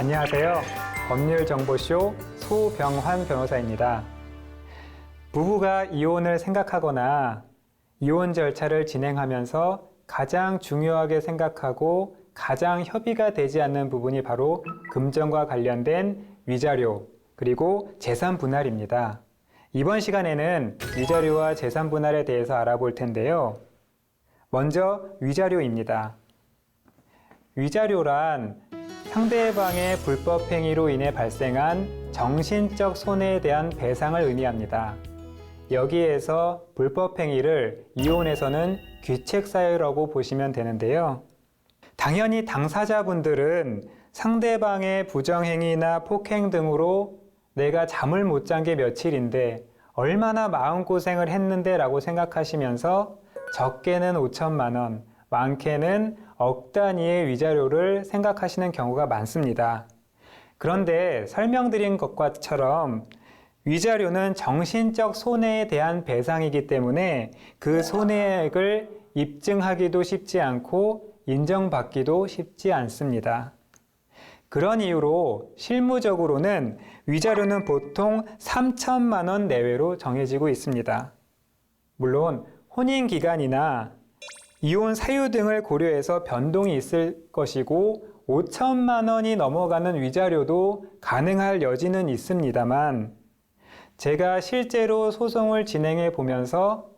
안녕하세요. 법률정보쇼 소병환 변호사입니다. 부부가 이혼을 생각하거나 이혼 절차를 진행하면서 가장 중요하게 생각하고 가장 협의가 되지 않는 부분이 바로 금전과 관련된 위자료 그리고 재산 분할입니다. 이번 시간에는 위자료와 재산 분할에 대해서 알아볼 텐데요. 먼저 위자료입니다. 위자료란 상대방의 불법 행위로 인해 발생한 정신적 손해에 대한 배상을 의미합니다. 여기에서 불법 행위를 이혼에서는 귀책 사유라고 보시면 되는데요. 당연히 당사자분들은 상대방의 부정행위나 폭행 등으로 내가 잠을 못 잔 게 며칠인데 얼마나 마음고생을 했는데 라고 생각하시면서 적게는 5천만 원, 많게는 억 단위의 위자료를 생각하시는 경우가 많습니다. 그런데 설명드린 것과처럼 위자료는 정신적 손해에 대한 배상이기 때문에 그 손해액을 입증하기도 쉽지 않고 인정받기도 쉽지 않습니다. 그런 이유로 실무적으로는 위자료는 보통 3천만 원 내외로 정해지고 있습니다. 물론 혼인기간이나 이혼 사유 등을 고려해서 변동이 있을 것이고 5천만 원이 넘어가는 위자료도 가능할 여지는 있습니다만 제가 실제로 소송을 진행해 보면서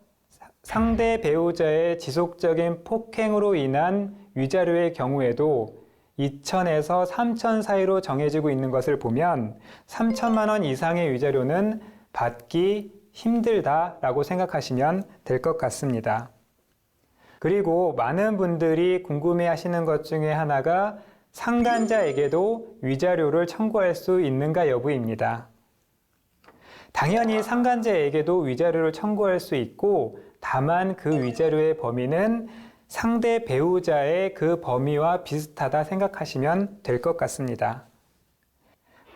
상대 배우자의 지속적인 폭행으로 인한 위자료의 경우에도 2천에서 3천 사이로 정해지고 있는 것을 보면 3천만 원 이상의 위자료는 받기 힘들다라고 생각하시면 될 것 같습니다. 그리고 많은 분들이 궁금해하시는 것 중에 하나가 상간자에게도 위자료를 청구할 수 있는가 여부입니다. 당연히 상간자에게도 위자료를 청구할 수 있고 다만 그 위자료의 범위는 상대 배우자의 그 범위와 비슷하다 생각하시면 될 것 같습니다.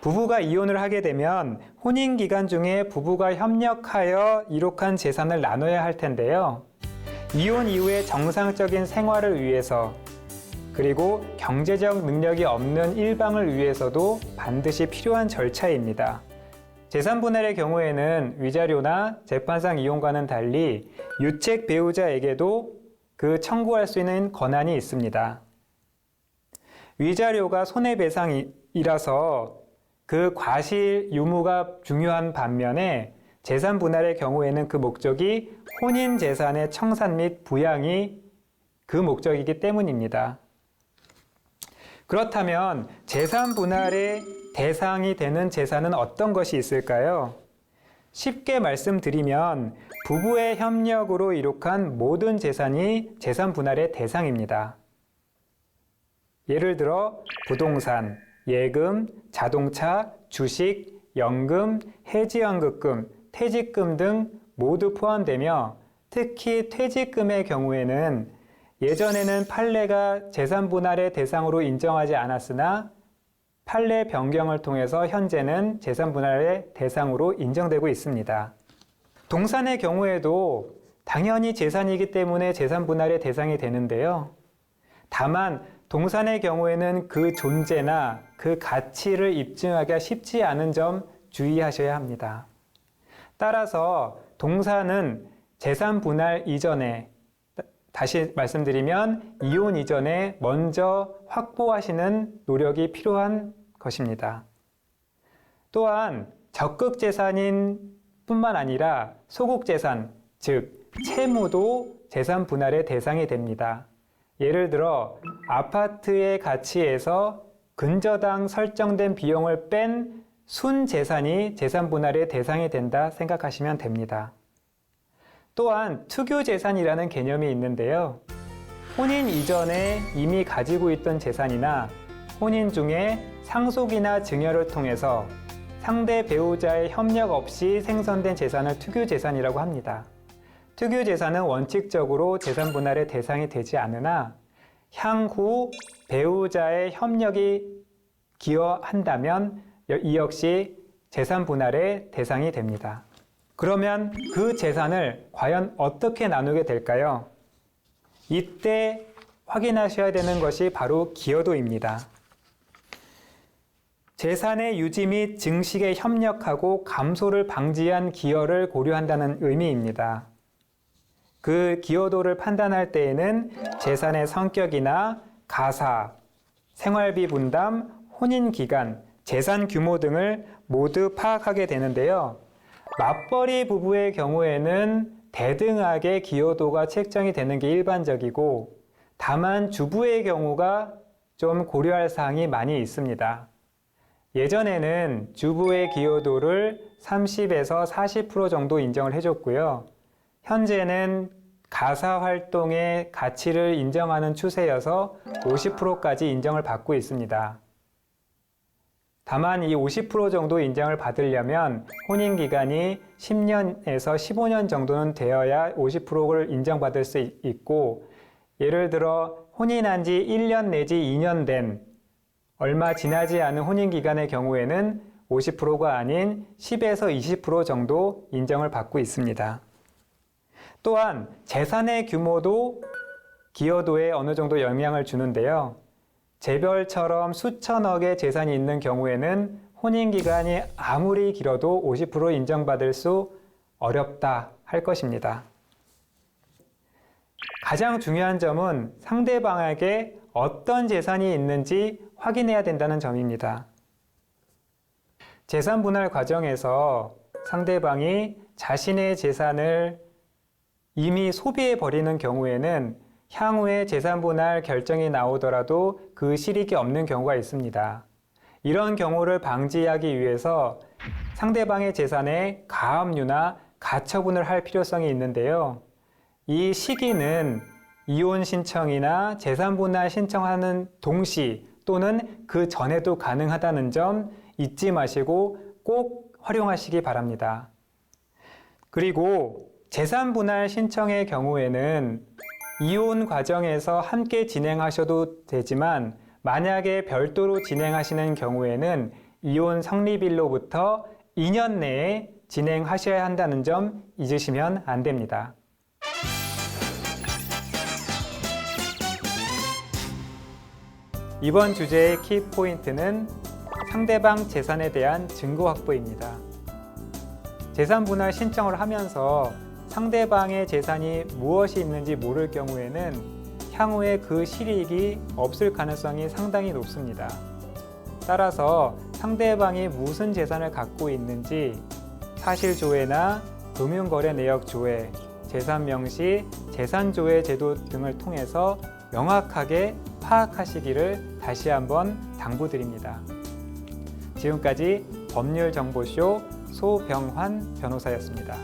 부부가 이혼을 하게 되면 혼인기간 중에 부부가 협력하여 이룩한 재산을 나눠야 할 텐데요. 이혼 이후의 정상적인 생활을 위해서 그리고 경제적 능력이 없는 일방을 위해서도 반드시 필요한 절차입니다. 재산 분할의 경우에는 위자료나 재판상 이혼과는 달리 유책 배우자에게도 그 청구할 수 있는 권한이 있습니다. 위자료가 손해배상이라서 그 과실 유무가 중요한 반면에 재산 분할의 경우에는 그 목적이 혼인 재산의 청산 및 부양이 그 목적이기 때문입니다. 그렇다면 재산 분할의 대상이 되는 재산은 어떤 것이 있을까요? 쉽게 말씀드리면 부부의 협력으로 이룩한 모든 재산이 재산 분할의 대상입니다. 예를 들어 부동산, 예금, 자동차, 주식, 연금, 해지연극금, 퇴직금 등 모두 포함되며 특히 퇴직금의 경우에는 예전에는 판례가 재산 분할의 대상으로 인정하지 않았으나 판례 변경을 통해서 현재는 재산 분할의 대상으로 인정되고 있습니다. 동산의 경우에도 당연히 재산이기 때문에 재산 분할의 대상이 되는데요. 다만 동산의 경우에는 그 존재나 그 가치를 입증하기가 쉽지 않은 점 주의하셔야 합니다. 따라서 동산은 재산 분할 이전에, 다시 말씀드리면 이혼 이전에 먼저 확보하시는 노력이 필요한 것입니다. 또한 적극 재산인 뿐만 아니라 소극 재산, 즉 채무도 재산 분할의 대상이 됩니다. 예를 들어 아파트의 가치에서 근저당 설정된 비용을 뺀 순재산이 재산 분할의 대상이 된다 생각하시면 됩니다. 또한 투교재산이라는 개념이 있는데요. 혼인 이전에 이미 가지고 있던 재산이나 혼인 중에 상속이나 증여를 통해서 상대 배우자의 협력 없이 생성된 재산을 투교재산이라고 합니다. 투교재산은 원칙적으로 재산 분할의 대상이 되지 않으나 향후 배우자의 협력이 기여한다면 이 역시 재산 분할의 대상이 됩니다. 그러면 그 재산을 과연 어떻게 나누게 될까요? 이때 확인하셔야 되는 것이 바로 기여도입니다. 재산의 유지 및 증식에 협력하고 감소를 방지한 기여를 고려한다는 의미입니다. 그 기여도를 판단할 때에는 재산의 성격이나 가사, 생활비 분담, 혼인 기간, 재산 규모 등을 모두 파악하게 되는데요. 맞벌이 부부의 경우에는 대등하게 기여도가 책정이 되는 게 일반적이고, 다만 주부의 경우가 좀 고려할 사항이 많이 있습니다. 예전에는 주부의 기여도를 30에서 40% 정도 인정을 해줬고요. 현재는 가사 활동의 가치를 인정하는 추세여서 50%까지 인정을 받고 있습니다. 다만 이 50% 정도 인정을 받으려면 혼인 기간이 10년에서 15년 정도는 되어야 50%를 인정받을 수 있고, 예를 들어 혼인한 지 1년 내지 2년 된 얼마 지나지 않은 혼인 기간의 경우에는 50%가 아닌 10에서 20% 정도 인정을 받고 있습니다. 또한 재산의 규모도 기여도에 어느 정도 영향을 주는데요. 재벌처럼 수천억의 재산이 있는 경우에는 혼인 기간이 아무리 길어도 50% 인정받을 수 어렵다 할 것입니다. 가장 중요한 점은 상대방에게 어떤 재산이 있는지 확인해야 된다는 점입니다. 재산 분할 과정에서 상대방이 자신의 재산을 이미 소비해 버리는 경우에는 향후에 재산 분할 결정이 나오더라도 그 실익이 없는 경우가 있습니다. 이런 경우를 방지하기 위해서 상대방의 재산에 가압류나 가처분을 할 필요성이 있는데요. 이 시기는 이혼 신청이나 재산 분할 신청하는 동시 또는 그 전에도 가능하다는 점 잊지 마시고 꼭 활용하시기 바랍니다. 그리고 재산 분할 신청의 경우에는 이혼 과정에서 함께 진행하셔도 되지만, 만약에 별도로 진행하시는 경우에는 이혼 성립일로부터 2년 내에 진행하셔야 한다는 점 잊으시면 안 됩니다. 이번 주제의 키포인트는 상대방 재산에 대한 증거 확보입니다. 재산 분할 신청을 하면서 상대방의 재산이 무엇이 있는지 모를 경우에는 향후에 그 실익이 없을 가능성이 상당히 높습니다. 따라서 상대방이 무슨 재산을 갖고 있는지 사실조회나 금융거래 내역 조회, 재산 명시, 재산조회 제도 등을 통해서 명확하게 파악하시기를 다시 한번 당부드립니다. 지금까지 법률정보쇼 소병환 변호사였습니다.